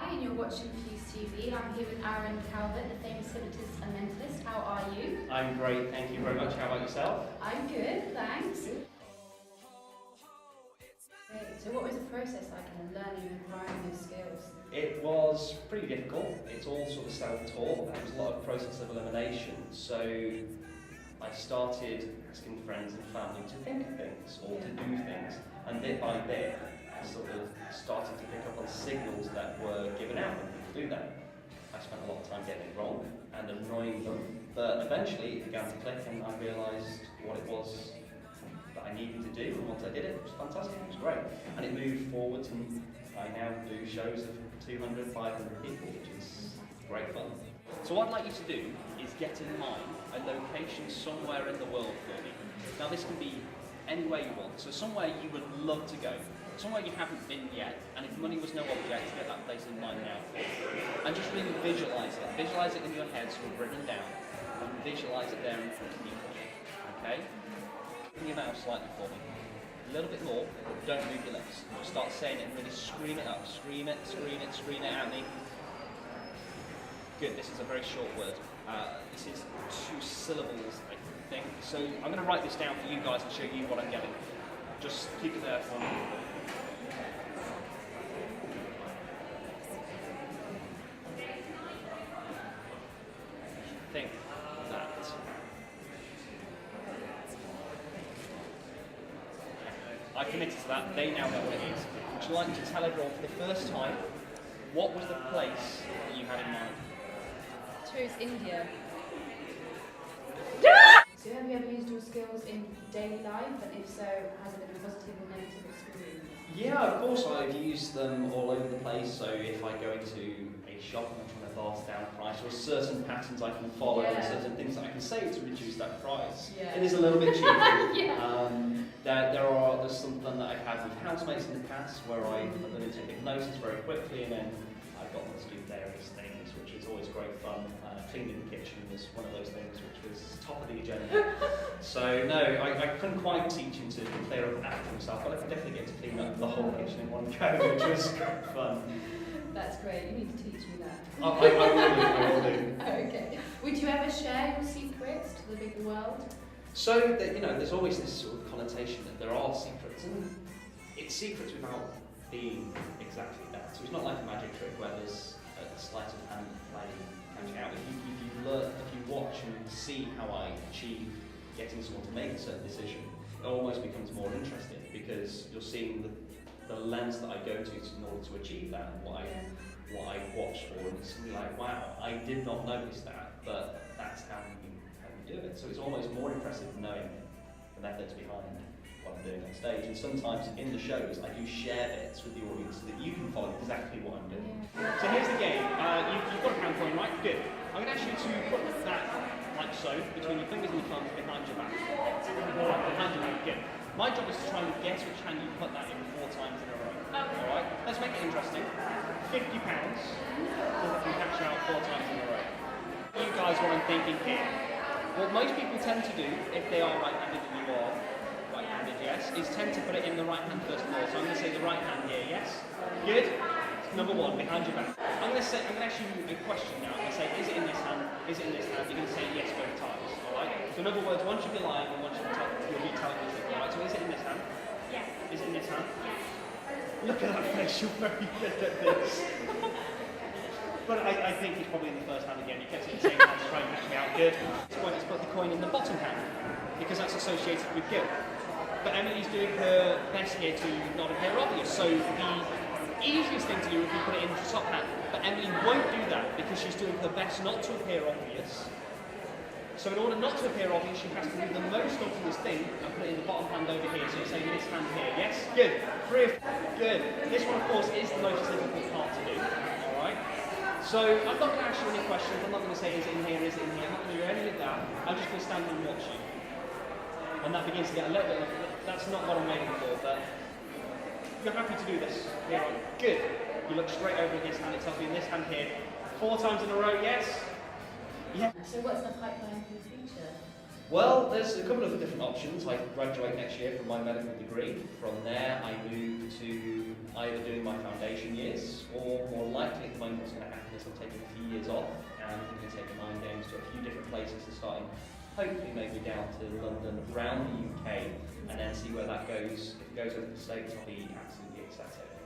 Hi, and you're watching Fuse TV. I'm here with Aaron Calvert, the famous hypnotist and mentalist. How are you? I'm great, thank you very much. How about yourself? I'm good, thanks. Great. So what was the process like in learning and acquiring those skills? It was pretty difficult. It's all sort of self-taught. There was a lot of process of elimination. So I started asking friends and family to think of things or to do things, and bit by bit I sort of started to pick up on signals that were given out when people do that. I spent a lot of time getting it wrong and annoying them, but eventually it began to click and I realised what it was that I needed to do, and once I did it, it was fantastic, it was great. And it moved forwards, and I now do shows of 200, 500 people, which is great fun. So what I'd like you to do is get in mind a location somewhere in the world for me. Now this can be anywhere you want, so somewhere you would love to go, somewhere you haven't been yet, and if money was no object, get that place in mind now. And just really visualise it. Visualise it in your head so it's written down, and visualise it there in front of you. Okay? Open your mouth slightly for me. A little bit more, don't move your lips. Just start saying it and really scream it up. Scream it, scream it, scream it at me. Good, this is a very short word. This is 2 syllables, I think. So I'm going to write this down for you guys and show you what I'm getting. Just keep it there for me. Think that. I committed to that, they now know what it is. Would you like to tell everyone for the first time, what was the place that you had in mind? Chose India. So have you ever used your skills in daily life, and if so, has it been a positive or negative experience? Yeah, of course I've used them all over the place. So if I go into a shop and I'm trying to blast down a price, or certain patterns I can follow and certain things that I can say to reduce that price. Yeah. It is a little bit cheeky. Yeah. There's something that I've had with housemates in the past where I put them into hypnosis very quickly, and then I got them to do various things, which was always great fun. Cleaning the kitchen was one of those things which was top of the agenda. So no, I couldn't quite teach him to clear up after himself, but I could definitely get to clean up the whole kitchen in one go, which was great fun. That's great, you need to teach me that. I will do. Okay. Would you ever share your secrets to the bigger world? So, there's always this sort of connotation that there are secrets, and it's secrets without being exactly that. So it's not like a magic trick where there's a sleight of hand play catching out. If you watch and see how I achieve getting someone to make a certain decision, it almost becomes more interesting because you're seeing the lens that I go to in order to achieve that, and what I watch for, and it's really like, wow, I did not notice that, but that's how you do it. So it's almost more impressive knowing the methods behind what I'm doing on stage. And sometimes in the shows, I do share bits with the audience so that you can follow exactly what I'm doing. So here's the game. You've got a pound coin, right? Good. I'm going to ask you to put that, like so, between your fingers and your thumbs behind your back. Behind your back, good. My job is to try and guess which hand you put that in 4 times in a row. Alright? Let's make it interesting. £50 so that you catch out 4 times in a row. You guys, what I'm thinking here. What most people tend to do, if they are right-handed and you are right-handed, yes, is tend to put it in the right hand first of all. So I'm going to say the right hand here, yes? Good? Number 1, behind your back. I'm going to ask you a question now. I'm going to say, is it in this hand? Is it in this hand? You're going to say yes both times, alright? So in other words, once you'll be lying and once you'll be telling the truth, alright? So is it in this hand? Yes. Is it in this hand? Yes. Look at that face, you're very good at this. But I think it's probably in the first hand again. You kept it in the same hand to try and catch me out. Good. At this point, let's put the coin in the bottom hand because that's associated with guilt. But Emily's doing her best here to not appear obvious. So the easiest thing to do would be put it in the top hand. But Emily won't do that because she's doing her best not to appear obvious. So in order not to appear obvious, she has to do the most obvious thing and put it in the bottom hand over here. So you're saying this hand here. Yes? Good. 3 of 4. Good. This one, of course, is the most difficult part to do. Alright? So I'm not going to ask you any questions. I'm not going to say, is it in here, is it in here? I'm not going to do any of that. I'm just going to stand and watch you. And that begins to get a little bit, that's not what I'm waiting for, but you're happy to do this. Yeah. Good. You look straight over at this hand. It tells you in this hand here. 4 times in a row, yes? Yeah. So what's the pipeline for the future? Well, there's a couple of different options. I graduate next year from my medical degree. From there, I move to either doing my foundation years, or more likely at the moment, what's going to happen is I'm taking a few years off, and I'm going to take mind games to a few different places, to starting hopefully maybe down to London, around the UK, and then see where that goes. If it goes over the States, I'll be absolutely ecstatic.